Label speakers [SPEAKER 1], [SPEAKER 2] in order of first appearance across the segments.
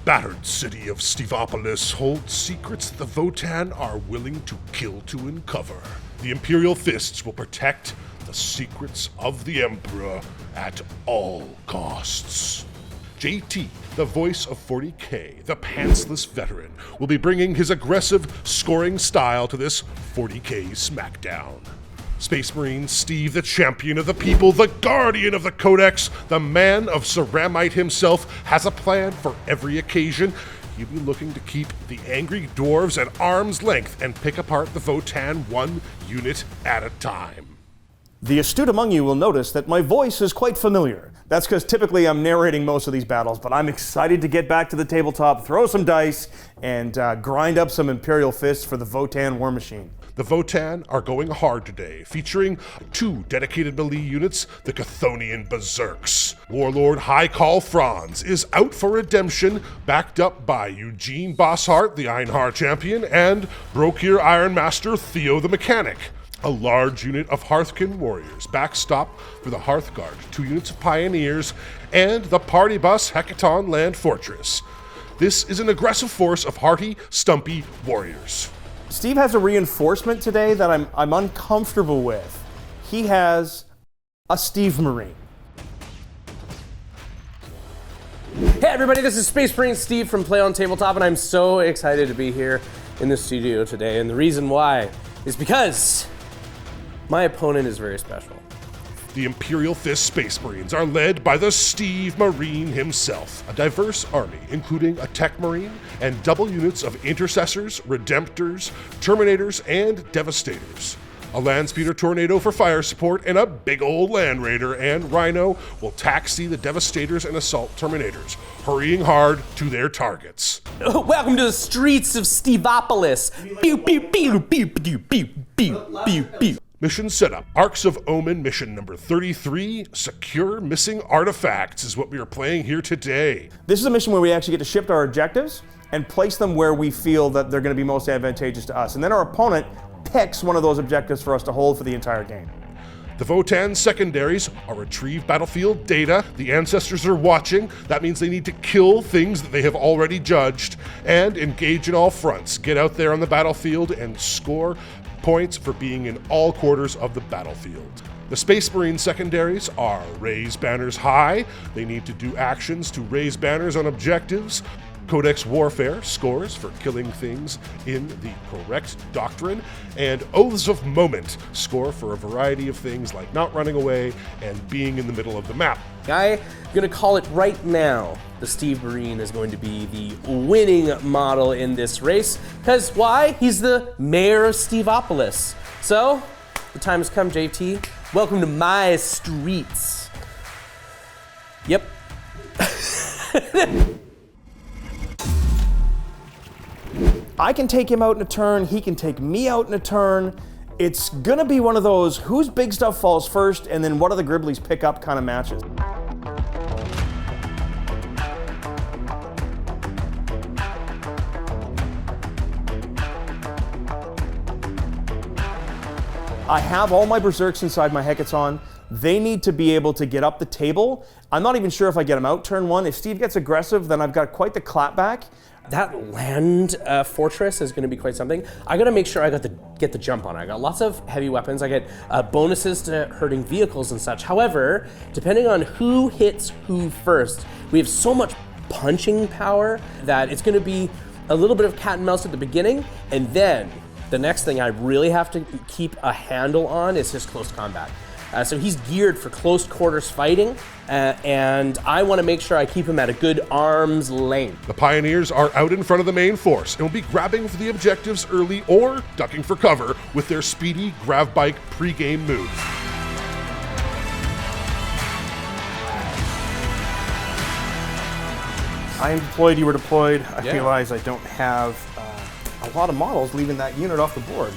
[SPEAKER 1] battered city of Steveopolis holds secrets that the Votann are willing to kill to uncover. The Imperial Fists will protect the secrets of the Emperor at all costs. JT, the voice of 40K, the pantsless veteran, will be bringing his aggressive scoring style to this 40K Smackdown. Space Marine Steve, the champion of the people, the guardian of the Codex, the man of Ceramite himself, has a plan for every occasion. He'll be looking to keep the angry dwarves at arm's length and pick apart the Votann one unit at a time.
[SPEAKER 2] The astute among you will notice that my voice is quite familiar. That's because typically I'm narrating most of these battles, but I'm excited to get back to the tabletop, throw some dice, and grind up some Imperial Fists for the Votann war machine.
[SPEAKER 1] The Votann are going hard today, featuring 2 dedicated melee units, the Chthonian Berserks. Warlord Highcall Franz is out for redemption, backed up by Eugene Bosshart, the Einhar champion, and Brokir Ironmaster Theo the Mechanic. A large unit of Hearthkin warriors, backstop for the Hearthguard, 2 units of pioneers, and the party bus Hecaton Land Fortress. This is an aggressive force of hearty, stumpy warriors.
[SPEAKER 2] Steve has a reinforcement today that I'm uncomfortable with. He has a Stevemarine.
[SPEAKER 3] Hey everybody, this is Space Marine Steve from Play on Tabletop, and I'm so excited to be here in the studio today. And the reason why is because my opponent is very special.
[SPEAKER 1] The Imperial Fist Space Marines are led by the Stevemarine himself, a diverse army including a Tech Marine and double units of Intercessors, Redemptors, Terminators, and Devastators. A Landspeeder Tornado for fire support and a big old Land Raider and Rhino will taxi the Devastators and Assault Terminators, hurrying hard to their targets.
[SPEAKER 3] Welcome to the streets of Steveopolis. Pew, pew, pew, pew, pew, pew, pew, pew, pew.
[SPEAKER 1] Mission setup. Arks of Omen mission number 33, Secure Missing Artifacts is what we are playing here today.
[SPEAKER 2] This is a mission where we actually get to shift our objectives and place them where we feel that they're going to be most advantageous to us. And then our opponent picks one of those objectives for us to hold for the entire game.
[SPEAKER 1] The Votann secondaries are retrieve battlefield data. The ancestors are watching. That means they need to kill things that they have already judged and engage in all fronts. Get out there on the battlefield and score points for being in all quarters of the battlefield. The Space Marine secondaries are raise banners high. They need to do actions to raise banners on objectives. Codex Warfare scores for killing things in the correct doctrine, and Oaths of Moment score for a variety of things like not running away and being in the middle of the map.
[SPEAKER 3] I'm gonna call it right now. The Stevemarine is going to be the winning model in this race. Because why? He's the mayor of Steveopolis. So, the time has come, JT. Welcome to my streets. Yep.
[SPEAKER 2] I can take him out in a turn, he can take me out in a turn. It's gonna be one of those whose big stuff falls first and then what do the Gribblies pick up kind of matches. I have all my Berserks inside my Hecaton. They need to be able to get up the table. I'm not even sure if I get them out turn 1. If Steve gets aggressive, then I've got quite the clapback.
[SPEAKER 3] That land fortress is going to be quite something. I got to make sure I get the jump on it. I got lots of heavy weapons. I get bonuses to hurting vehicles and such. However, depending on who hits who first, we have so much punching power that it's going to be a little bit of cat and mouse at the beginning, and then the next thing I really have to keep a handle on is his close combat. So he's geared for close quarters fighting, and I want to make sure I keep him at a good arm's length.
[SPEAKER 1] The Pioneers are out in front of the main force and will be grabbing for the objectives early or ducking for cover with their speedy grav bike pre-game move.
[SPEAKER 2] I am deployed, you were deployed. I realize I don't have a lot of models leaving that unit off the board.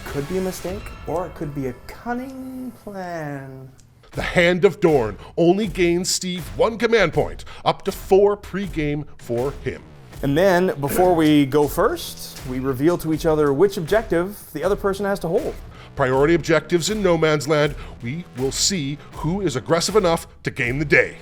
[SPEAKER 2] Could be a mistake, or it could be a cunning plan.
[SPEAKER 1] The Hand of Dorn only gains Steve 1 command point, up to 4 pre-game for him.
[SPEAKER 2] And then, before we go first, we reveal to each other which objective the other person has to hold.
[SPEAKER 1] Priority objectives in No Man's Land, we will see who is aggressive enough to gain the day.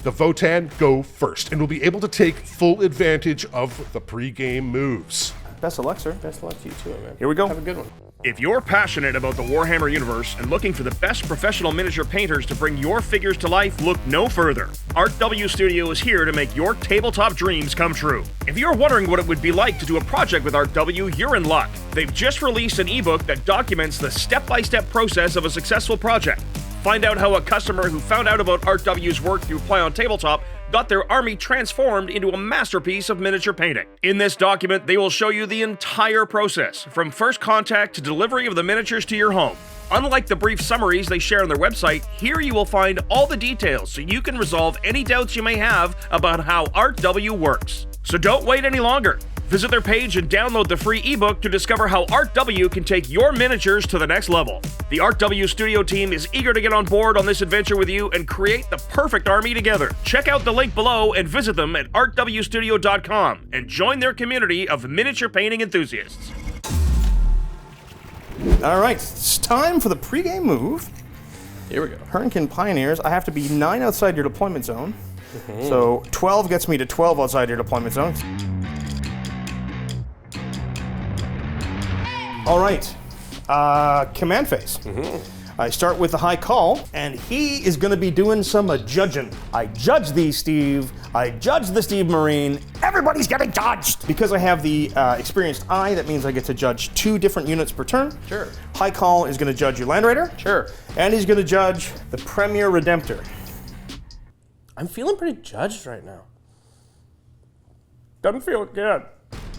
[SPEAKER 1] the Votann go first and will be able to take full advantage of the pre-game moves.
[SPEAKER 2] Best of luck, sir.
[SPEAKER 3] Best of luck to you too, man.
[SPEAKER 2] Here we go.
[SPEAKER 3] Have a good one.
[SPEAKER 4] If you're passionate about the Warhammer universe and looking for the best professional miniature painters to bring your figures to life, look no further. Art W Studio is here to make your tabletop dreams come true. If you're wondering what it would be like to do a project with Art W, you're in luck. They've just released an ebook that documents the step-by-step process of a successful project. Find out how a customer who found out about Art W's work through Play on Tabletop got their army transformed into a masterpiece of miniature painting. In this document, they will show you the entire process, from first contact to delivery of the miniatures to your home. Unlike the brief summaries they share on their website, here you will find all the details so you can resolve any doubts you may have about how Art W works. So don't wait any longer. Visit their page and download the free ebook to discover how Art W can take your miniatures to the next level. The Art W Studio team is eager to get on board on this adventure with you and create the perfect army together. Check out the link below and visit them at artwstudio.com and join their community of miniature painting enthusiasts.
[SPEAKER 2] All right, it's time for the pregame move.
[SPEAKER 3] Here we go.
[SPEAKER 2] Hurricane Pioneers, I have to be 9 outside your deployment zone. So 12 gets me to 12 outside your deployment zone. All right, command phase. I start with the high call, and he is going to be doing some judging. I judge thee, Steve. I judge the Stevemarine. Everybody's getting judged! Because I have the experienced eye, that means I get to judge 2 different units per turn.
[SPEAKER 3] Sure.
[SPEAKER 2] High call is going to judge your Land Raider.
[SPEAKER 3] Sure.
[SPEAKER 2] And he's going to judge the Premier Redemptor.
[SPEAKER 3] I'm feeling pretty judged right now. Doesn't feel good.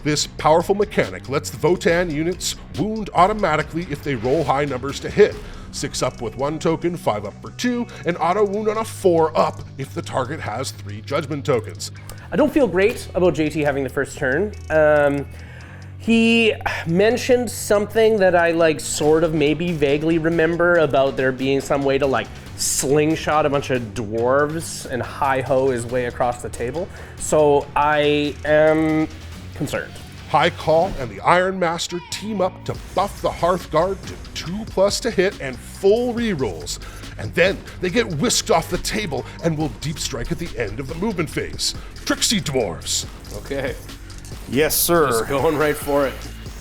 [SPEAKER 1] This powerful mechanic lets the Votann units wound automatically if they roll high numbers to hit. 6 up with 1 token, 5 up for 2, and auto wound on a 4 up if the target has 3 judgment tokens.
[SPEAKER 3] I don't feel great about JT having the first turn. He mentioned something that I sort of maybe vaguely remember about there being some way to slingshot a bunch of dwarves and hi-ho his way across the table. So I am concerned.
[SPEAKER 1] High Call and the Iron Master team up to buff the Hearthguard to 2+ to hit and full rerolls. And then they get whisked off the table and will deep strike at the end of the movement phase. Tricksy Dwarves.
[SPEAKER 3] Okay.
[SPEAKER 2] Yes, sir.
[SPEAKER 3] Just going right for it.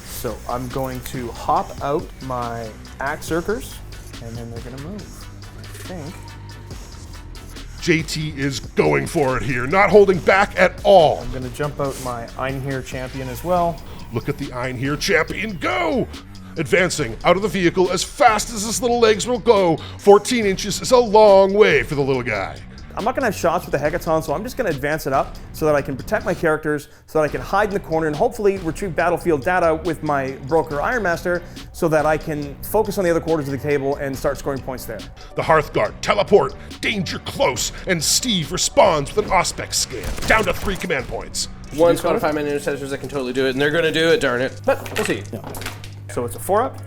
[SPEAKER 2] So I'm going to hop out my Axerkers, and then they're going to move. I think.
[SPEAKER 1] JT is going for it here, not holding back at all.
[SPEAKER 2] I'm going to jump out my Einherjar champion as well.
[SPEAKER 1] Look at the Einherjar champion go! Advancing out of the vehicle as fast as his little legs will go. 14 inches is a long way for the little guy.
[SPEAKER 2] I'm not going to have shots with the Hecaton, so I'm just going to advance it up so that I can protect my characters, so that I can hide in the corner and hopefully retrieve battlefield data with my Broker Ironmaster so that I can focus on the other quarters of the table and start scoring points there.
[SPEAKER 1] The Hearthguard teleport, danger close, and Steve responds with an Auspex scan, down to 3 command points.
[SPEAKER 3] One's got 5-man intercessors that can totally do it, and they're going to do it, darn it. But we'll see.
[SPEAKER 2] No. So it's a 4-up.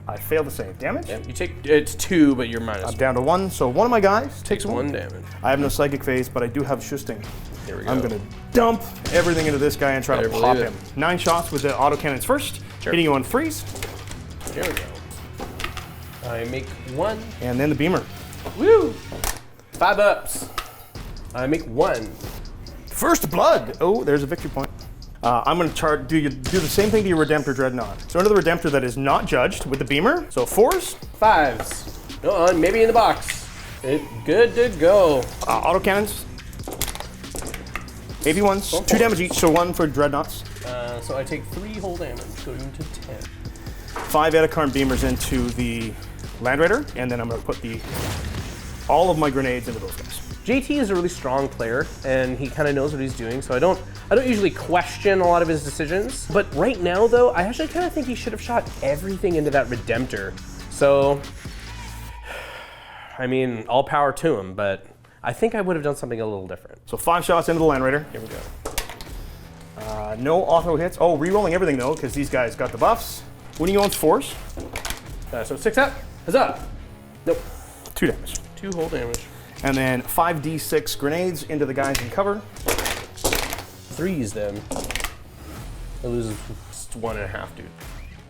[SPEAKER 2] I fail to save damage.
[SPEAKER 3] Yeah, you take, it's 2, but you're minus
[SPEAKER 2] I'm down to 1, so one of my guys
[SPEAKER 3] takes 1 damage.
[SPEAKER 2] I have no psychic phase, but I do have Shusting.
[SPEAKER 3] Here we go.
[SPEAKER 2] I'm gonna dump everything into this guy and try
[SPEAKER 3] Better
[SPEAKER 2] to pop
[SPEAKER 3] believe
[SPEAKER 2] him.
[SPEAKER 3] it.
[SPEAKER 2] 9 shots with the autocannons first,
[SPEAKER 3] Sure.
[SPEAKER 2] hitting you on freeze,
[SPEAKER 3] Here we go. I make 1.
[SPEAKER 2] and then the beamer.
[SPEAKER 3] Woo! 5 ups. I make 1.
[SPEAKER 2] First blood! Oh, there's a victory point. I'm going to do the same thing to your Redemptor Dreadnought. So under the Redemptor that is not judged with the beamer, so 4s.
[SPEAKER 3] 5s. Go on, maybe in the box. Good to go.
[SPEAKER 2] Autocannons. AB1s, 2 damage each, so 1 for Dreadnoughts.
[SPEAKER 3] So I take 3 whole damage, going to 10.
[SPEAKER 2] 5 Edikarn beamers into the Land Raider, and then I'm going to put all of my grenades into those guys.
[SPEAKER 3] JT is a really strong player, and he kind of knows what he's doing, so I don't usually question a lot of his decisions. But right now, though, I actually kind of think he should have shot everything into that Redemptor. So, I mean, all power to him, but I think I would have done something a little different.
[SPEAKER 2] So 5 shots into the Land Raider.
[SPEAKER 3] Here we go.
[SPEAKER 2] No auto hits. Oh, re-rolling everything though, because these guys got the buffs. When you on 4s?
[SPEAKER 3] So 6 up. Huzzah! Nope.
[SPEAKER 2] 2 damage.
[SPEAKER 3] 2 whole damage.
[SPEAKER 2] And then 5d6 grenades into the guys in cover.
[SPEAKER 3] 3s then. I lose 1.5, dude.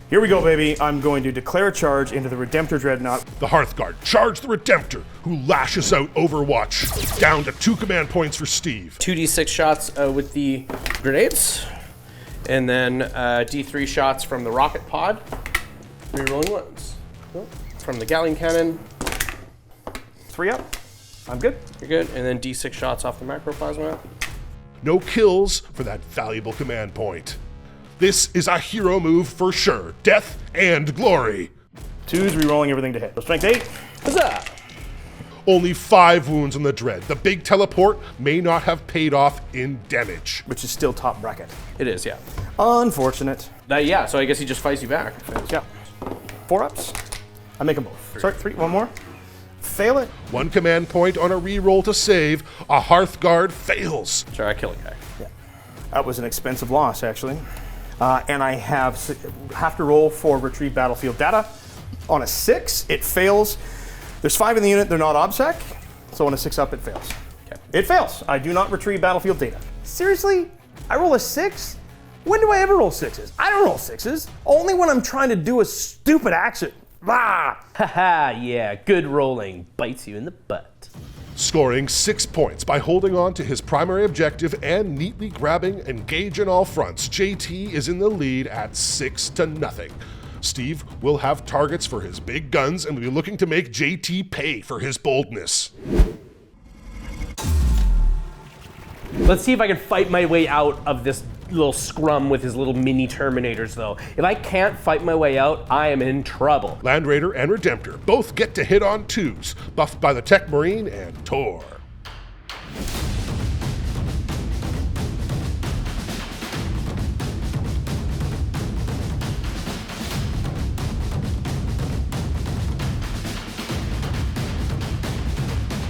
[SPEAKER 2] Here we go, baby. I'm going to declare a charge into the Redemptor Dreadnought.
[SPEAKER 1] The Hearthguard charge the Redemptor, who lashes out Overwatch. Down to 2 command points for Steve.
[SPEAKER 3] 2d6 shots with the grenades, and then d3 shots from the rocket pod. Rerolling ones. From the Galleon Cannon.
[SPEAKER 2] 3 up. I'm good.
[SPEAKER 3] You're good. And then d6 shots off the Macroplasma.
[SPEAKER 1] No kills for that valuable command point. This is a hero move for sure. Death and glory.
[SPEAKER 2] 2's rerolling everything to hit. So strength 8.
[SPEAKER 3] Huzzah!
[SPEAKER 1] Only 5 wounds on the Dread. The big teleport may not have paid off in damage.
[SPEAKER 2] Which is still top bracket.
[SPEAKER 3] It is, yeah.
[SPEAKER 2] Unfortunate.
[SPEAKER 3] Yeah, so I guess he just fights you back.
[SPEAKER 2] Yeah. 4 ups. I make them both. Sorry, 3. One more. Fail it.
[SPEAKER 1] 1 command point on a reroll to save. A Hearthguard fails.
[SPEAKER 3] Sure, I kill a guy.
[SPEAKER 2] Yeah. That was an expensive loss, actually. And I have to roll for retrieve battlefield data. On a 6, it fails. There's 5 in the unit, they're not OBSEC, so on a 6 up, it fails.
[SPEAKER 3] Okay.
[SPEAKER 2] It fails. I do not retrieve battlefield data. Seriously? I roll a 6? When do I ever roll 6s? I don't roll 6s. Only when I'm trying to do a stupid action. Ah!
[SPEAKER 3] Haha, yeah, good rolling. Bites you in the butt.
[SPEAKER 1] Scoring 6 points by holding on to his primary objective and neatly grabbing engage in all fronts. JT is in the lead at 6-0. Steve will have targets for his big guns and will be looking to make JT pay for his boldness.
[SPEAKER 3] Let's see if I can fight my way out of this little scrum with his little mini Terminators, though. If I can't fight my way out, I am in trouble.
[SPEAKER 1] Land Raider and Redemptor both get to hit on 2s, buffed by the Tech Marine and Tor.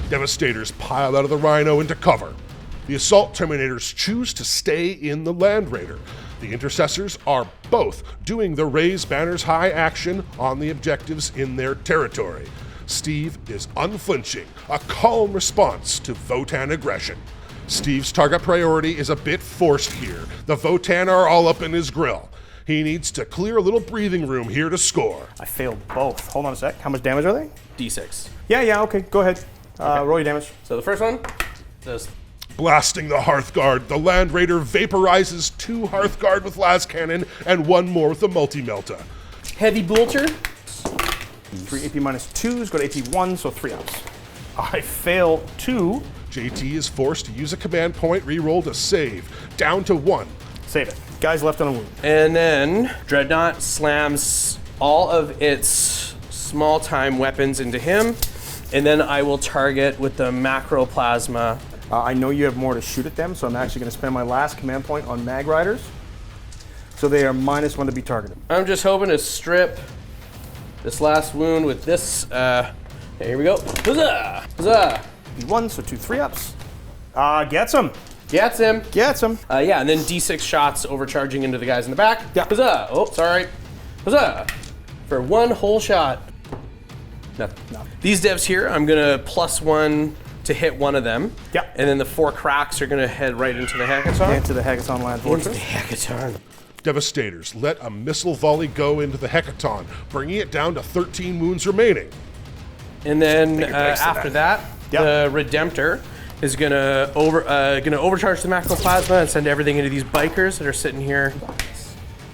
[SPEAKER 1] Devastators pile out of the Rhino into cover. The Assault Terminators choose to stay in the Land Raider. The Intercessors are both doing the Raise Banners High action on the objectives in their territory. Steve is unflinching, a calm response to Votann aggression. Steve's target priority is a bit forced here. The Votann are all up in his grill. He needs to clear a little breathing room here to score.
[SPEAKER 2] I failed both. Hold on a sec. How much damage are they?
[SPEAKER 3] D6.
[SPEAKER 2] Yeah, okay. Go ahead. Roll your damage.
[SPEAKER 3] So the first one, just
[SPEAKER 1] Blasting the Hearthguard, the Land Raider vaporizes 2 Hearthguard with Las Cannon and 1 more with the Multi-Melta.
[SPEAKER 3] heavy bolter.
[SPEAKER 2] 3 AP minus 2s, go to AP 1, so 3 ups. I fail 2.
[SPEAKER 1] JT is forced to use a command point reroll to save, down to 1.
[SPEAKER 2] Save it. Guy's left on a wound.
[SPEAKER 3] And then Dreadnought slams all of its small time weapons into him. And then I will target with the Macroplasma.
[SPEAKER 2] I know you have more to shoot at them, so I'm actually going to spend my last command point on Mag Riders. So they are -1 to be targeted.
[SPEAKER 3] I'm just hoping to strip this last wound with this. Here we go. Huzzah! Huzzah!
[SPEAKER 2] P1, so 2 3 ups. Gets him.
[SPEAKER 3] Gets him.
[SPEAKER 2] Gets him.
[SPEAKER 3] Yeah, and then D6 shots overcharging into the guys in the back.
[SPEAKER 2] Yeah.
[SPEAKER 3] Huzzah! Oh, sorry. Huzzah! For 1 whole shot. Nothing.
[SPEAKER 2] No.
[SPEAKER 3] These devs here, I'm gonna +1 to hit one of them.
[SPEAKER 2] Yeah.
[SPEAKER 3] And then the 4 cracks are gonna head right into the Hekaton.
[SPEAKER 2] Into the Hekaton Land
[SPEAKER 3] Into
[SPEAKER 2] Fortress.
[SPEAKER 3] the Hekaton.
[SPEAKER 1] Devastators let a missile volley go into the Hecaton, bringing it down to 13 wounds remaining.
[SPEAKER 3] And then
[SPEAKER 2] thanks to
[SPEAKER 3] after that,
[SPEAKER 2] Yep.
[SPEAKER 3] the Redemptor is gonna overcharge the Macroplasma and send everything into these bikers that are sitting here.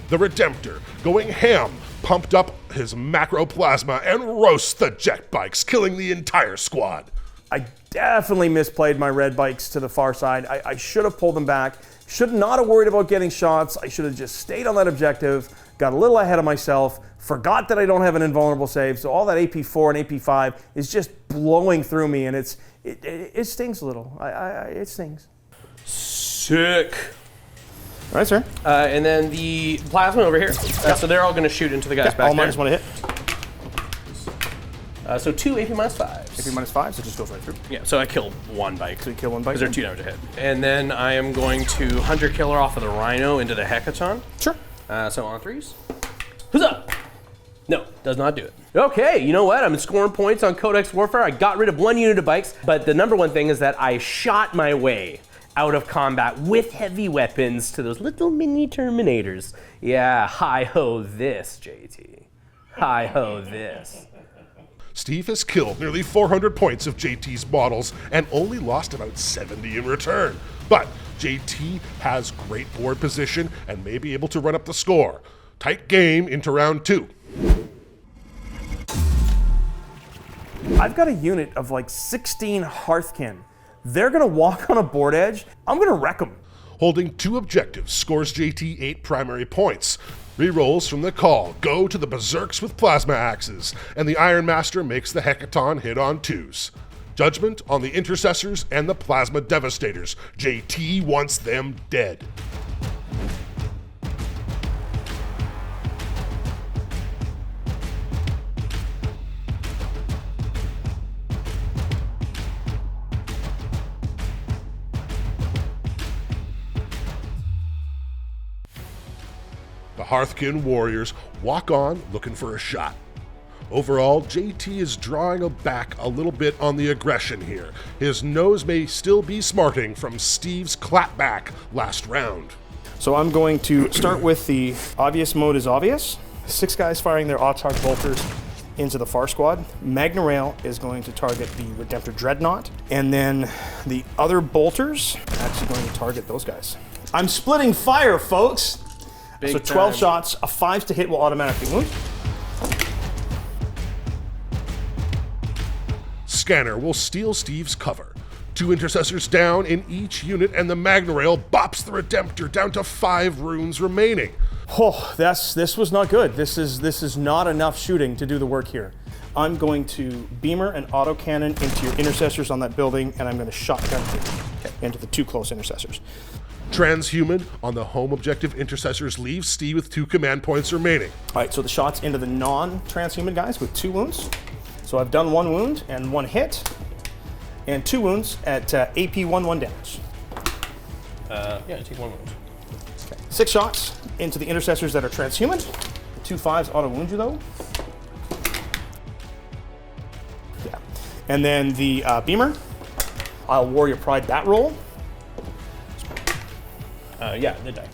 [SPEAKER 1] The Redemptor, going ham, pumped up his Macroplasma and roasts the jet bikes, killing the entire squad.
[SPEAKER 2] I definitely misplayed my red bikes to the far side. I should have pulled them back. Should not have worried about getting shots. I should have just stayed on that objective, got a little ahead of myself, forgot that I don't have an invulnerable save, so all that AP4 and AP5 is just blowing through me, and it stings a little. It stings.
[SPEAKER 3] Sick.
[SPEAKER 2] All right, sir.
[SPEAKER 3] And then the plasma over here. So they're all going to shoot into the guys back
[SPEAKER 2] All
[SPEAKER 3] there.
[SPEAKER 2] -1 to hit.
[SPEAKER 3] So 2 AP -5s.
[SPEAKER 2] AP -5, so it just goes right through.
[SPEAKER 3] Yeah, so I killed 1 bike.
[SPEAKER 2] So you kill 1 bike.
[SPEAKER 3] Because they're 2 damage a hit. And then I am going to Hunter Killer off of the Rhino into the Hekaton.
[SPEAKER 2] Sure.
[SPEAKER 3] So on 3s. Huzzah! No, does not do it. Okay, you know what? I'm scoring points on Codex Warfare. I got rid of 1 unit of bikes, but the number 1 thing is that I shot my way out of combat with heavy weapons to those little mini Terminators. Yeah, hi-ho this, JT. Hi-ho this.
[SPEAKER 1] Steve has killed nearly 400 points of JT's models and only lost about 70 in return. But JT has great board position and may be able to run up the score. Tight game into round 2.
[SPEAKER 2] I've got a unit of like 16 Hearthkin. They're gonna walk on a board edge. I'm gonna wreck them.
[SPEAKER 1] Holding 2 objectives scores JT 8 primary points. Rerolls from the call go to the Berserks with plasma axes, and the Iron Master makes the Hecaton hit on 2s. Judgment on the Intercessors and the Plasma Devastators. JT wants them dead. The Hearthkin Warriors walk on looking for a shot. Overall, JT is drawing back a little bit on the aggression here. His nose may still be smarting from Steve's clapback last round.
[SPEAKER 2] So I'm going to start with the obvious mode is obvious. 6 guys firing their Autarch bolters into the far squad. Magna Rail is going to target the Redemptor Dreadnought, and then the other bolters are actually going to target those guys. I'm splitting fire, folks!
[SPEAKER 3] Big
[SPEAKER 2] so 12
[SPEAKER 3] time.
[SPEAKER 2] shots, a 5 to hit will automatically wound.
[SPEAKER 1] Scanner will steal Steve's cover. 2 Intercessors down in each unit, and the Magna Rail bops the Redemptor down to 5 runes remaining.
[SPEAKER 2] Oh, this was not good. This is not enough shooting to do the work here. I'm going to beamer and autocannon into your Intercessors on that building, and I'm going to shotgun into the 2 close Intercessors.
[SPEAKER 1] Transhuman on the home objective Intercessors leaves Steve with 2 command points remaining.
[SPEAKER 2] All right, so the shots into the non-transhuman guys with 2 wounds. So I've done 1 wound and 1 hit, and 2 wounds at AP 1/1 damage.
[SPEAKER 3] Yeah, take 1 wound.
[SPEAKER 2] Okay. 6 shots into the Intercessors that are transhuman. The 2 5s auto wound you though. Yeah. And then the beamer, I'll Warrior Pride that roll.
[SPEAKER 3] Yeah, they die.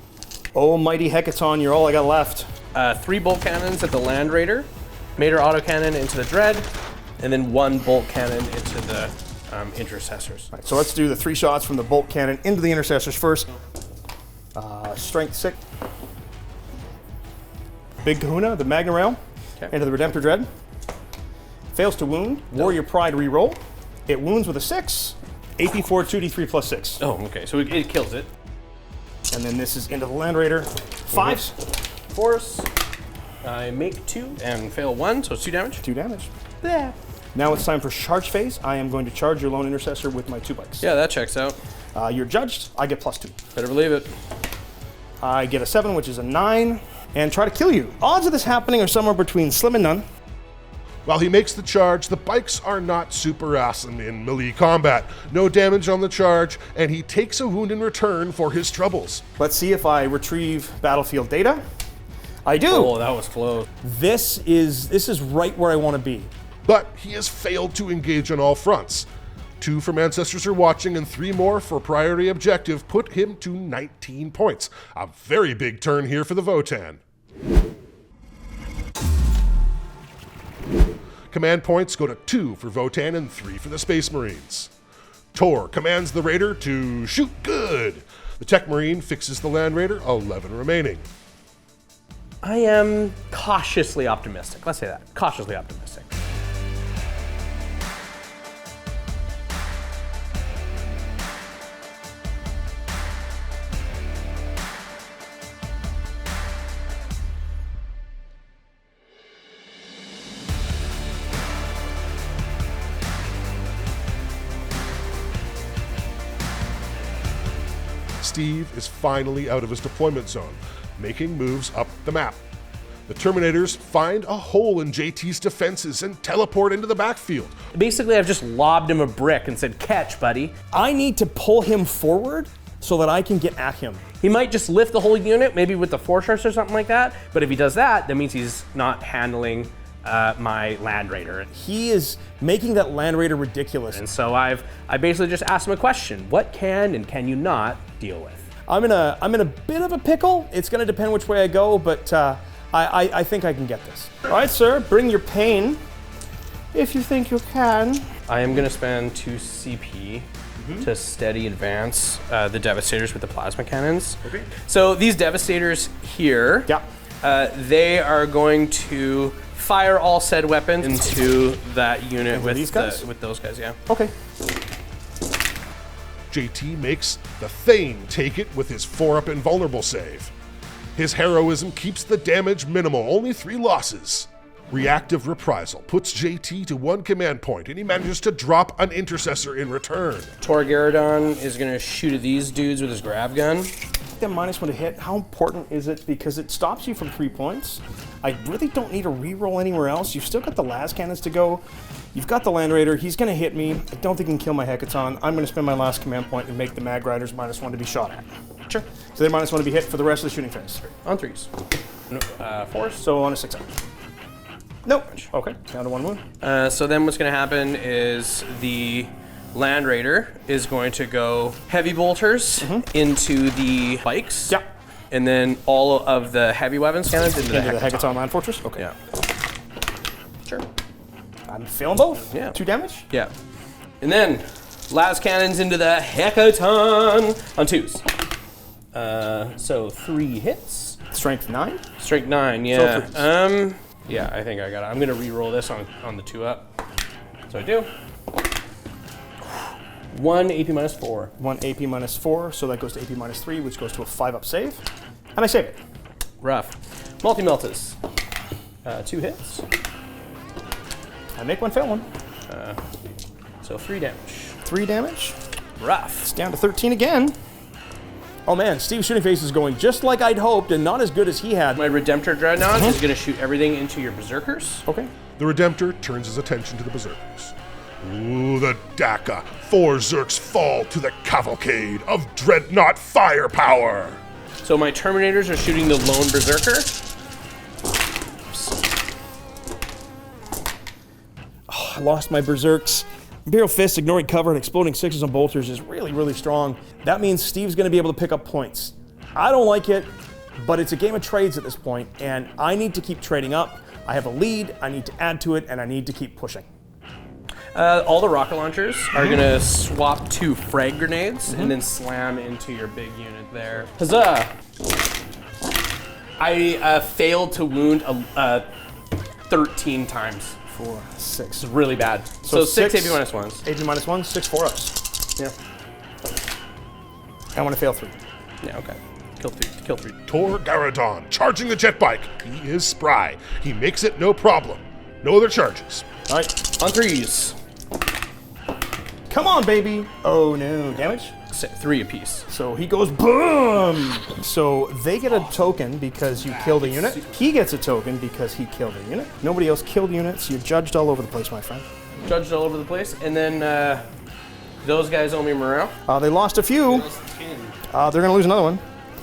[SPEAKER 2] Oh, mighty Hecaton, you're all I got left.
[SPEAKER 3] 3 bolt cannons at the Land Raider, Mater autocannon into the Dread, and then 1 bolt cannon into the Intercessors.
[SPEAKER 2] All right, so let's do the 3 shots from the bolt cannon into the Intercessors first. Strength 6. Big Kahuna, the Magna Rail, into the Redemptor Dread. Fails to wound. Warrior Pride reroll. It wounds with a 6. AP 4 2d3 plus 6.
[SPEAKER 3] Oh, okay, so it kills it.
[SPEAKER 2] And then this is into the Land Raider. 5s.
[SPEAKER 3] Force. I make 2 and fail 1, so it's 2 damage.
[SPEAKER 2] 2 damage.
[SPEAKER 3] Yeah.
[SPEAKER 2] Now it's time for charge phase. I am going to charge your lone Intercessor with my 2 bikes.
[SPEAKER 3] Yeah, that checks out.
[SPEAKER 2] You're judged. I get +2.
[SPEAKER 3] Better believe it.
[SPEAKER 2] I get a 7, which is a 9, and try to kill you. Odds of this happening are somewhere between slim and none.
[SPEAKER 1] While he makes the charge, the bikes are not super awesome in melee combat. No damage on the charge, and he takes a wound in return for his troubles.
[SPEAKER 2] Let's see if I retrieve battlefield data. I do.
[SPEAKER 3] Oh, that was close.
[SPEAKER 2] This is right where I want to be.
[SPEAKER 1] But he has failed to engage on all fronts. 2 from Ancestors Are Watching and 3 more for priority objective put him to 19 points. A very big turn here for the Votann. Command points go to 2 for Votann and 3 for the Space Marines. Tor commands the Raider to shoot good. The Tech Marine fixes the Land Raider, 11 remaining.
[SPEAKER 3] I am cautiously optimistic. Let's say that. Cautiously optimistic.
[SPEAKER 1] Steve is finally out of his deployment zone, making moves up the map. The Terminators find a hole in JT's defenses and teleport into the backfield.
[SPEAKER 3] Basically, I've just lobbed him a brick and said, catch, buddy.
[SPEAKER 2] I need to pull him forward so that I can get at him.
[SPEAKER 3] He might just lift the whole unit, maybe with the Fortress or something like that. But if he does that, that means he's not handling my Land Raider.
[SPEAKER 2] He is making that Land Raider ridiculous.
[SPEAKER 3] And so I basically just asked him a question. What can and can you not deal with?
[SPEAKER 2] I'm in a bit of a pickle. It's going to depend which way I go, but I think I can get this. All right, sir, bring your pain if you think you can.
[SPEAKER 3] I am going to spend 2 CP to steady advance the Devastators with the plasma cannons.
[SPEAKER 2] Okay.
[SPEAKER 3] So these Devastators here, they are going to fire all said weapons into that unit with
[SPEAKER 2] these guys?
[SPEAKER 3] with those guys, yeah.
[SPEAKER 2] Okay.
[SPEAKER 1] JT makes the Thane take it with his 4-up invulnerable save. His heroism keeps the damage minimal, only 3 losses. Reactive Reprisal puts JT to 1 command point, and he manages to drop an intercessor in return.
[SPEAKER 3] Tor Garadon is going to shoot at these dudes with his grav gun.
[SPEAKER 2] The -1 to hit, how important is it? Because it stops you from 3 points. I really don't need a reroll anywhere else. You've still got the las cannons to go. You've got the Land Raider. He's going to hit me. I don't think he can kill my Hecaton. I'm going to spend my last command point and make the Mag Riders -1 to be shot at.
[SPEAKER 3] Sure.
[SPEAKER 2] So they're -1 to be hit for the rest of the shooting phase.
[SPEAKER 3] On 3s. No, 4s.
[SPEAKER 2] So on a 6-up. Nope. Okay, down to 1 wound.
[SPEAKER 3] So then what's going to happen is the Land Raider is going to go heavy bolters into the bikes.
[SPEAKER 2] Yeah.
[SPEAKER 3] And then all of the heavy weapons cannons into the
[SPEAKER 2] Hecaton Land Fortress? Okay.
[SPEAKER 3] Yeah. Sure.
[SPEAKER 2] I'm failing both?
[SPEAKER 3] Yeah.
[SPEAKER 2] 2 damage?
[SPEAKER 3] Yeah. And then las cannons into the Hecaton on 2s. So 3 hits.
[SPEAKER 2] Strength 9?
[SPEAKER 3] Strength 9, yeah.
[SPEAKER 2] So
[SPEAKER 3] Yeah, I think I got it. I'm gonna re-roll this on the 2-up. So I do. 1 AP -4.
[SPEAKER 2] 1 AP -4, so that goes to AP -3, which goes to a 5-up save. And I save it.
[SPEAKER 3] Rough. Multi-Meltas. 2 hits.
[SPEAKER 2] I make 1 fail 1.
[SPEAKER 3] So 3 damage.
[SPEAKER 2] 3 damage.
[SPEAKER 3] Rough.
[SPEAKER 2] It's down to 13 again. Oh man, Steve's shooting phase is going just like I'd hoped and not as good as he had.
[SPEAKER 3] My Redemptor Dreadnought is gonna shoot everything into your Berserkers.
[SPEAKER 2] Okay.
[SPEAKER 1] The Redemptor turns his attention to the Berserkers. Ooh, the Daka. 4 Zerks fall to the cavalcade of Dreadnought firepower.
[SPEAKER 3] So my Terminators are shooting the lone Berserker.
[SPEAKER 2] Oh, I lost my Berserks. Imperial Fists ignoring cover and exploding 6s on bolters is really, really strong. That means Steve's going to be able to pick up points. I don't like it, but it's a game of trades at this point, and I need to keep trading up. I have a lead, I need to add to it, and I need to keep pushing.
[SPEAKER 3] All the rocket launchers are gonna swap to frag grenades and then slam into your big unit there. Huzzah! I failed to wound 13 times.
[SPEAKER 2] 4, 6.
[SPEAKER 3] It's really bad. So 6 AP -1s.
[SPEAKER 2] AP -1, 6 4-ups.
[SPEAKER 3] Yeah.
[SPEAKER 2] I want to fail 3.
[SPEAKER 3] Yeah, okay. Kill 3.
[SPEAKER 1] Tor Garadon charging the jet bike. He is spry. He makes it no problem. No other charges.
[SPEAKER 2] All right.
[SPEAKER 3] On 3s.
[SPEAKER 2] Come on, baby. Oh no. Damage?
[SPEAKER 3] 3 apiece.
[SPEAKER 2] So he goes boom. So they get a token because you killed a unit. He gets a token because he killed a unit. Nobody else killed units. You're judged all over the place, my friend.
[SPEAKER 3] Judged all over the place. And then those guys owe me morale.
[SPEAKER 2] They lost a few. They're going to lose another one.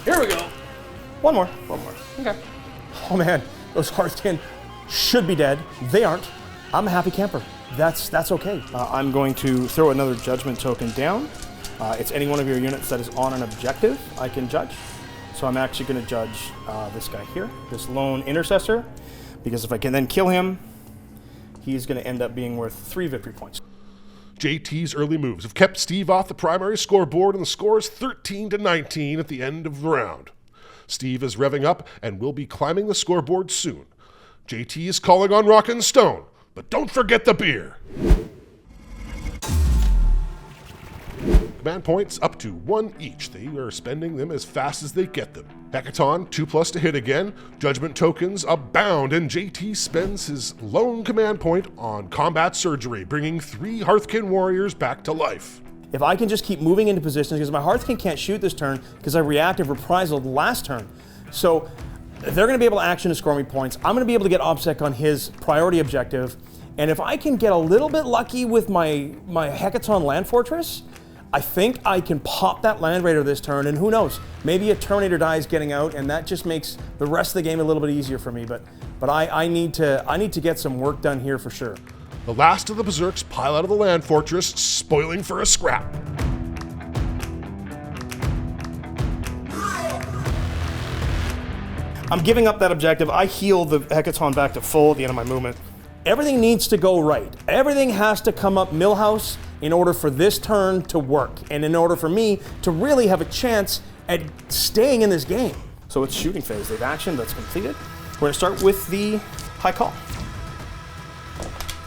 [SPEAKER 3] Here we go.
[SPEAKER 2] One more.
[SPEAKER 3] Okay.
[SPEAKER 2] Oh man, those Hearthkin should be dead. They aren't. I'm a happy camper. That's okay. I'm going to throw another judgment token down. It's any one of your units that is on an objective I can judge. So I'm actually going to judge this guy here, this lone intercessor, because if I can then kill him, he's going to end up being worth 3 victory points.
[SPEAKER 1] JT's early moves have kept Steve off the primary scoreboard, and the score is 13-19 at the end of the round. Steve is revving up and will be climbing the scoreboard soon. JT is calling on Rock and Stone, but don't forget the beer. Command points up to 1 each. They are spending them as fast as they get them. Hecaton, 2+ to hit again. Judgment tokens abound, and JT spends his lone command point on combat surgery, bringing 3 Hearthkin warriors back to life.
[SPEAKER 2] If I can just keep moving into positions, because my Hearthkin can't shoot this turn because I reactive reprisal last turn. So they're going to be able to action and score me points. I'm going to be able to get OBSEC on his priority objective. And if I can get a little bit lucky with my Hecaton Land Fortress, I think I can pop that Land Raider this turn, and who knows, maybe a Terminator dies getting out, and that just makes the rest of the game a little bit easier for me. But but I need to get some work done here for sure.
[SPEAKER 1] The last of the Berserks pile out of the land fortress, spoiling for a scrap.
[SPEAKER 2] I'm giving up that objective. I heal the Hecaton back to full at the end of my movement. Everything needs to go right. Everything has to come up Millhouse in order for this turn to work, and in order for me to really have a chance at staying in this game. So it's shooting phase. They've action that's completed. We're gonna start with the High Call.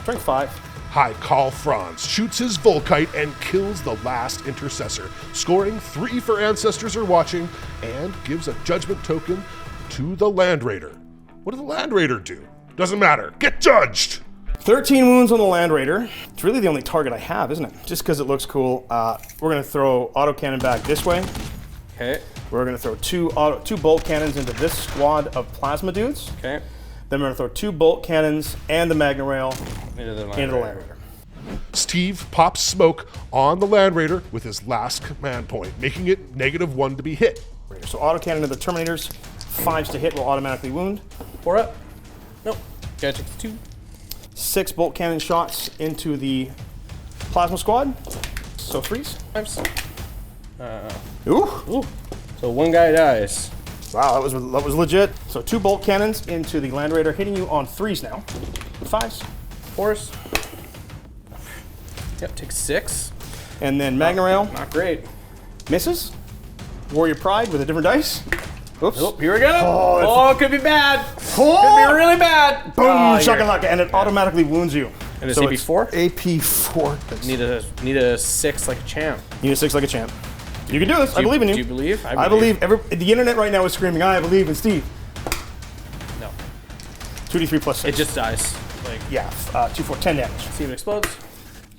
[SPEAKER 2] Strength 5.
[SPEAKER 1] High Call Franz shoots his Volkite and kills the last Intercessor, scoring 3 for Ancestors Are Watching, and gives a Judgment token to the Land Raider. What did the Land Raider do? Doesn't matter. Get judged!
[SPEAKER 2] 13 wounds on the Land Raider. It's really the only target I have, isn't it? Just because it looks cool. We're gonna throw autocannon back this way.
[SPEAKER 3] Okay.
[SPEAKER 2] We're gonna throw two bolt cannons into this squad of plasma dudes.
[SPEAKER 3] Okay.
[SPEAKER 2] Then we're gonna throw 2 bolt cannons and the Magna Rail
[SPEAKER 3] Into the
[SPEAKER 2] Land Raider.
[SPEAKER 1] Steve pops smoke on the Land Raider with his last command point, making it -1 to be hit.
[SPEAKER 2] So autocannon to the Terminators. 5s to hit will automatically wound.
[SPEAKER 3] 4 up. Nope. Gotta take the 2.
[SPEAKER 2] 6 bolt cannon shots into the plasma squad. So 3s.
[SPEAKER 3] 5s.
[SPEAKER 2] Ooh.
[SPEAKER 3] So 1 guy dies.
[SPEAKER 2] Wow, that was legit. So 2 bolt cannons into the Land Raider, hitting you on 3s now. 5s.
[SPEAKER 3] 4s. Yep, take 6.
[SPEAKER 2] And then Magna Rail
[SPEAKER 3] Not great.
[SPEAKER 2] misses. Warrior Pride with a different dice. Oops.
[SPEAKER 3] Oh, here we go.
[SPEAKER 2] Oh,
[SPEAKER 3] It could be bad.
[SPEAKER 2] Oh!
[SPEAKER 3] Could be really bad.
[SPEAKER 2] Boom,
[SPEAKER 3] Oh,
[SPEAKER 2] shakalaka, and it automatically wounds you.
[SPEAKER 3] And it's
[SPEAKER 2] So
[SPEAKER 3] AP4?
[SPEAKER 2] AP4.
[SPEAKER 3] Need a 6 like a champ.
[SPEAKER 2] You need a 6 like a champ. You can do this. I believe in you.
[SPEAKER 3] Do you believe?
[SPEAKER 2] I believe. The internet right now is screaming, I believe in Steve.
[SPEAKER 3] No.
[SPEAKER 2] 2d3 plus 6.
[SPEAKER 3] It just dies. Like,
[SPEAKER 2] Yeah, 2, 4, 10 damage.
[SPEAKER 3] see if it explodes.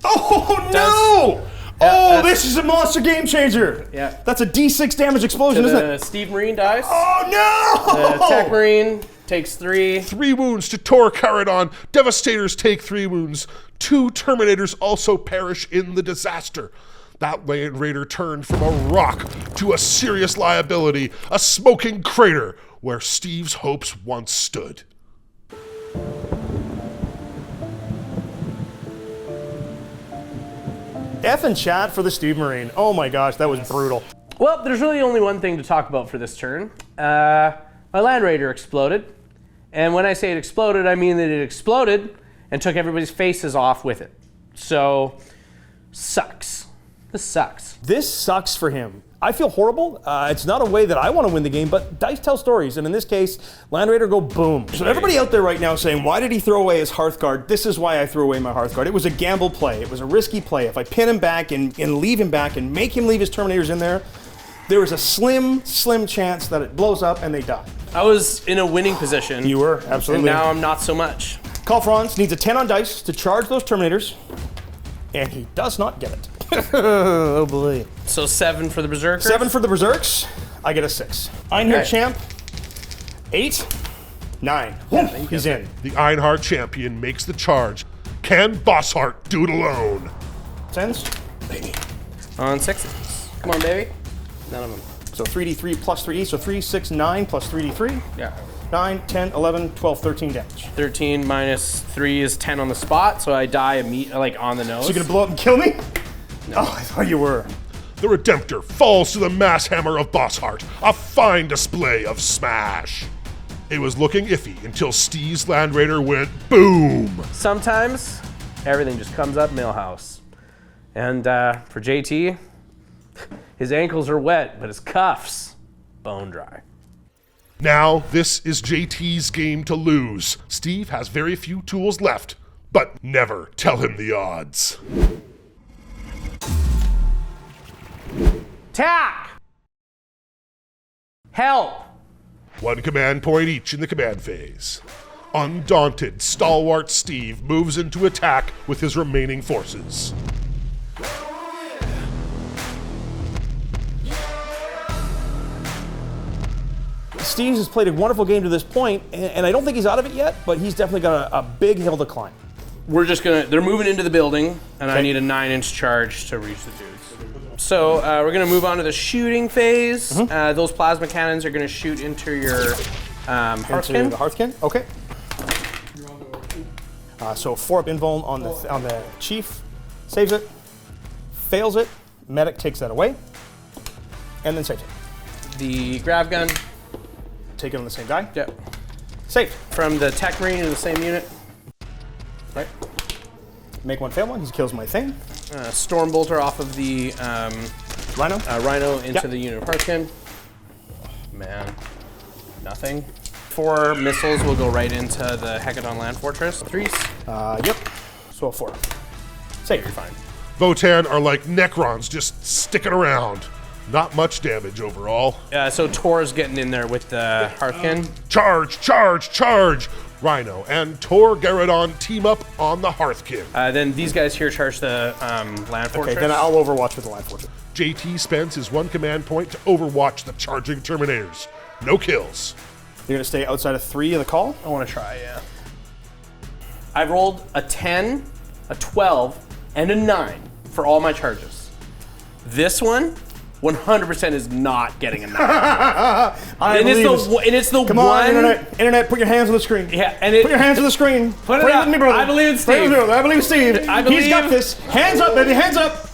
[SPEAKER 2] Oh, no! Oh, this is a monster game changer.
[SPEAKER 3] Yeah.
[SPEAKER 2] That's a D6 damage explosion, isn't it?
[SPEAKER 3] The Stevemarine dies.
[SPEAKER 2] Oh, no!
[SPEAKER 3] The Tech Marine takes 3.
[SPEAKER 1] 3 wounds to Tor Caradon. Devastators take 3 wounds. 2 Terminators also perish in the disaster. That Land Raider turned from a rock to a serious liability, a smoking crater where Steve's hopes once stood.
[SPEAKER 2] F and chat for the Stevemarine. Oh my gosh, that was brutal.
[SPEAKER 3] Well, there's really only one thing to talk about for this turn. My Land Raider exploded. And when I say it exploded, I mean that it exploded and took everybody's faces off with it. So, sucks. This sucks.
[SPEAKER 2] This sucks for him. I feel horrible. It's not a way that I want to win the game, but dice tell stories, and in this case, Land Raider go boom. So everybody out there right now saying, why did he throw away his Hearthguard? This is why I threw away my Hearthguard. It was a gamble play. It was a risky play. If I pin him back and leave him back and make him leave his Terminators in there, there is a slim chance that it blows up and they die.
[SPEAKER 3] I was in a winning position.
[SPEAKER 2] You were, absolutely.
[SPEAKER 3] And now I'm not so much.
[SPEAKER 2] Call Franz needs a 10 on dice to charge those Terminators, and he does not get it. Oh boy.
[SPEAKER 3] So 7 for the Berserker.
[SPEAKER 2] 7 for the Berserks. I get a 6. Einhard
[SPEAKER 3] Okay.
[SPEAKER 2] Champ. 8. 9. He's in.
[SPEAKER 1] The Einhard champion makes the charge. Can Bossheart do it alone?
[SPEAKER 2] 10s. Baby.
[SPEAKER 3] On 6s. Come on, baby. None of them.
[SPEAKER 2] So 3d3 plus 3e, so 3, 6, 9 plus 3d3.
[SPEAKER 3] Yeah.
[SPEAKER 2] 9, 10, 11, 12, 13 damage.
[SPEAKER 3] 13 minus 3 is 10 on the spot, so I die like on the nose.
[SPEAKER 2] So you're gonna blow up and kill me? No. Oh, I thought you were.
[SPEAKER 1] The Redemptor falls to the mass hammer of Bossheart, a fine display of smash. It was looking iffy until Steve's Land Raider went boom.
[SPEAKER 3] Sometimes everything just comes up Millhouse. And for JT, his ankles are wet, but his cuffs, bone dry.
[SPEAKER 1] Now, this is JT's game to lose. Steve has very few tools left, but never tell him the odds.
[SPEAKER 3] Attack! Help!
[SPEAKER 1] 1 command point each in the command phase. Undaunted, stalwart Steve moves into attack with his remaining forces.
[SPEAKER 2] Steve's has played a wonderful game to this point, and I don't think he's out of it yet, but he's definitely got a big hill to climb.
[SPEAKER 3] We're just gonna, they're moving into the building, and I
[SPEAKER 2] Okay.
[SPEAKER 3] need a 9-inch charge to reach the dudes. So we're gonna move on to the shooting phase. Those plasma cannons are gonna shoot into your
[SPEAKER 2] Into
[SPEAKER 3] Hearthkin.
[SPEAKER 2] the Hearthkin? Okay. So 4-up invuln on the chief, saves it, fails it, medic takes that away, and then saves it.
[SPEAKER 3] The grav gun.
[SPEAKER 2] Take it on the same die.
[SPEAKER 3] Yep.
[SPEAKER 2] Saved.
[SPEAKER 3] From the tech marine in the same unit.
[SPEAKER 2] Right. Make one fail one. He kills my thing.
[SPEAKER 3] Stormbolter off of the
[SPEAKER 2] Rhino.
[SPEAKER 3] Rhino into the unit of Hearthkin. Man, nothing. 4 missiles will go right into the Hecaton Land Fortress. 3s.
[SPEAKER 2] Yep. So a 4. Save.
[SPEAKER 3] You're fine.
[SPEAKER 1] Votann are like Necrons, just sticking around. Not much damage overall.
[SPEAKER 3] So Tor's getting in there with the Hearthkin.
[SPEAKER 1] Charge, charge, charge! Rhino and Tor Garrodon team up on the Hearthkin.
[SPEAKER 3] Then these guys here charge the Land Fortress.
[SPEAKER 2] Okay, then I'll overwatch with the Land Fortress.
[SPEAKER 1] JT spends his 1 command point to overwatch the charging Terminators. No kills.
[SPEAKER 2] You're gonna stay outside of 3 in the call?
[SPEAKER 3] I want to try, yeah. I've rolled a 10, a 12, and a 9 for all my charges. This one, 100% is not getting a 9. And it's the
[SPEAKER 2] Come
[SPEAKER 3] one.
[SPEAKER 2] on, internet, put your hands on the screen.
[SPEAKER 3] Yeah, and
[SPEAKER 2] put your hands on the screen.
[SPEAKER 3] Put it
[SPEAKER 2] Pray
[SPEAKER 3] up.
[SPEAKER 2] with me, brother.
[SPEAKER 3] I believe in
[SPEAKER 2] Pray
[SPEAKER 3] Steve.
[SPEAKER 2] with me. I believe in Steve.
[SPEAKER 3] I believe.
[SPEAKER 2] He's got this. Hands up, baby. Hands up.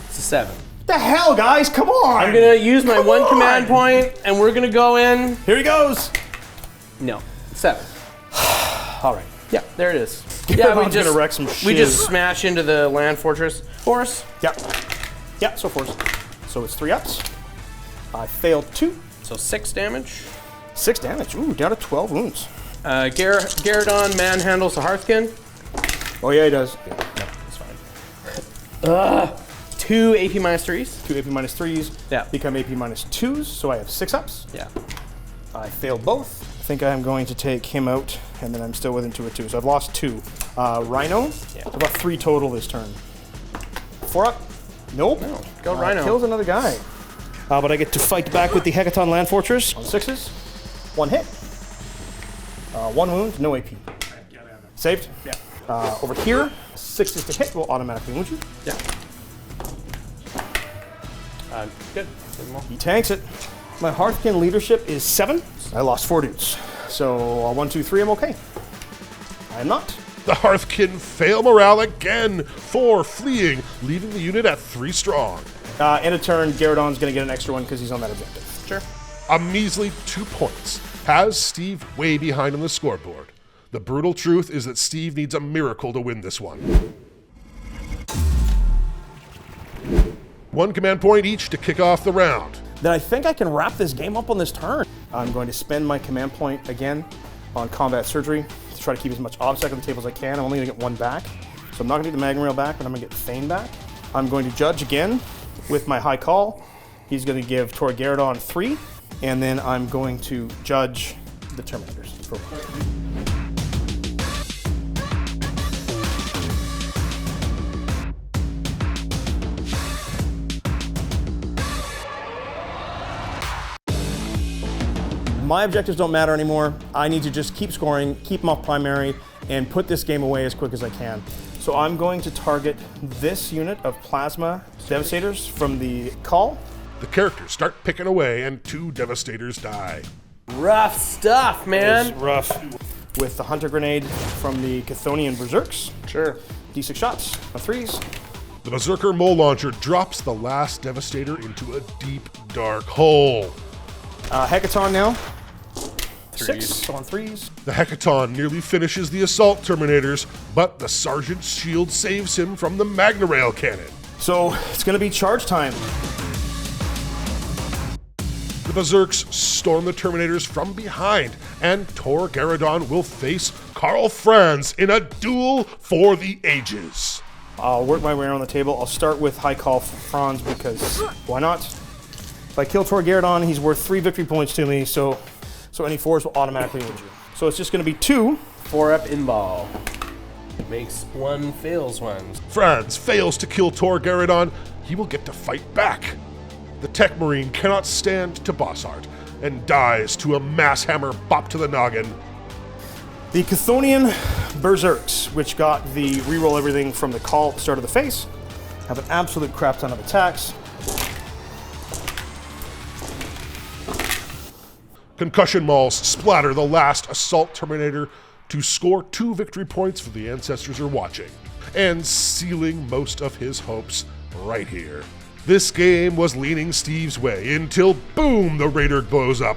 [SPEAKER 3] It's a 7.
[SPEAKER 2] The hell, guys? Come on.
[SPEAKER 3] I'm gonna use my
[SPEAKER 2] Come
[SPEAKER 3] 1
[SPEAKER 2] on.
[SPEAKER 3] command point, and we're gonna go in.
[SPEAKER 2] Here he goes.
[SPEAKER 3] No, 7.
[SPEAKER 2] All right.
[SPEAKER 3] Yeah, there it is.
[SPEAKER 2] Garrodon's gonna wreck some
[SPEAKER 3] we
[SPEAKER 2] shit.
[SPEAKER 3] just smash into the Land Fortress. Force.
[SPEAKER 2] Yeah. Yeah. So force. So it's 3 ups. I failed 2.
[SPEAKER 3] So 6 damage.
[SPEAKER 2] 6 damage. Ooh, down to 12 wounds.
[SPEAKER 3] Garrodon manhandles the Hearthkin.
[SPEAKER 2] Oh yeah, he does.
[SPEAKER 3] No, that's fine. 2 AP minus 3s.
[SPEAKER 2] 2 AP minus 3s.
[SPEAKER 3] Yeah.
[SPEAKER 2] Become AP minus 2s. So I have 6 ups.
[SPEAKER 3] Yeah.
[SPEAKER 2] I failed both. I think I'm going to take him out, and then I'm still within 2 or 2. So I've lost 2. Rhino.
[SPEAKER 3] Yeah.
[SPEAKER 2] I've got 3 total this turn. 4 up. Nope.
[SPEAKER 3] No, go Rhino.
[SPEAKER 2] Kills another guy. But I get to fight back with the Hecaton Land Fortress on 6s. 1 hit. 1 wound. No AP. Saved. Yeah. Over here, 6s to hit will automatically wound you.
[SPEAKER 3] Yeah. Good.
[SPEAKER 2] He tanks it. My Hearthkin leadership is 7. I lost 4 dudes. So 1, 2, 3, I'm okay. I'm not.
[SPEAKER 1] The Hearthkin fail morale again. 4 fleeing, leaving the unit at 3 strong.
[SPEAKER 2] In a turn, Garrodon's going to get an extra one because he's on that objective.
[SPEAKER 3] Sure.
[SPEAKER 1] A measly 2 points has Steve way behind on the scoreboard. The brutal truth is that Steve needs a miracle to win this one. 1 command point each to kick off the round.
[SPEAKER 2] Then I think I can wrap this game up on this turn. I'm going to spend my command point again on combat surgery to try to keep as much obsec on the table as I can. I'm only going to get 1 back. So I'm not going to get the Magma Rail back, but I'm going to get Thane back. I'm going to judge again with my high call. He's going to give Tor Garrodon 3, and then I'm going to judge the Terminators for 1. My objectives don't matter anymore. I need to just keep scoring, keep them off primary, and put this game away as quick as I can. So I'm going to target this unit of Plasma Devastators from the call.
[SPEAKER 1] The characters start picking away and 2 Devastators die.
[SPEAKER 3] Rough stuff, man.
[SPEAKER 2] It's rough. With the Hunter Grenade from the Chthonian Berserks.
[SPEAKER 3] Sure.
[SPEAKER 2] D6 shots on 3s.
[SPEAKER 1] The Berserker Mole Launcher drops the last Devastator into a deep, dark hole.
[SPEAKER 2] Hecaton now.
[SPEAKER 3] 3s.
[SPEAKER 2] 6 on 3s.
[SPEAKER 1] The Hecaton nearly finishes the Assault Terminators, but the Sergeant's shield saves him from the Magna Rail cannon.
[SPEAKER 2] So it's going to be charge time.
[SPEAKER 1] The Berserks storm the Terminators from behind, and Tor Garrodon will face Karl Franz in a duel for the ages.
[SPEAKER 2] I'll work my way around the table. I'll start with high call for Franz because why not? If I kill Tor Garrodon, he's worth 3 victory points to me, so any 4s will automatically win you. So it's just going to be 2.
[SPEAKER 3] 4-up invol. Makes 1, fails 1.
[SPEAKER 1] Franz fails to kill Tor Garrodon. He will get to fight back. The Tech Marine cannot stand to boss art and dies to a mass hammer bop to the noggin.
[SPEAKER 2] The Chthonian Berserks, which got the reroll everything from the call at the start of the phase, have an absolute crap ton of attacks.
[SPEAKER 1] Concussion mauls splatter the last Assault Terminator to score 2 victory points for the ancestors are watching, and sealing most of his hopes right here. This game was leaning Steve's way until, boom, the Raider blows up.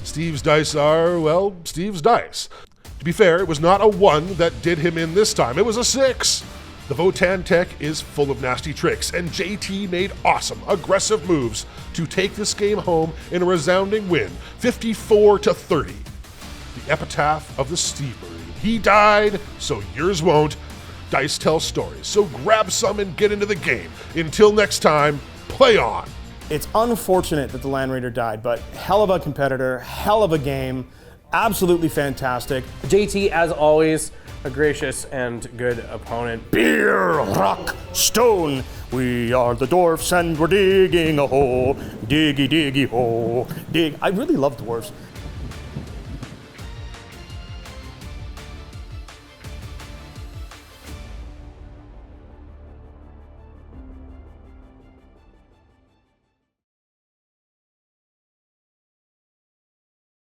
[SPEAKER 1] Steve's dice are, well, Steve's dice. To be fair, it was not a 1 that did him in this time, it was a 6. The Votann tech is full of nasty tricks, and JT made awesome, aggressive moves to take this game home in a resounding win, 54-30. The epitaph of the Stevemarine. He died, so yours won't. Dice tell stories, so grab some and get into the game. Until next time, play on.
[SPEAKER 2] It's unfortunate that the Land Raider died, but hell of a competitor, hell of a game, absolutely fantastic.
[SPEAKER 3] JT, as always, a gracious and good opponent.
[SPEAKER 2] Beer, rock, stone, we are the dwarfs and we're digging a hole. Diggy, diggy, hole. Dig. I really love dwarfs.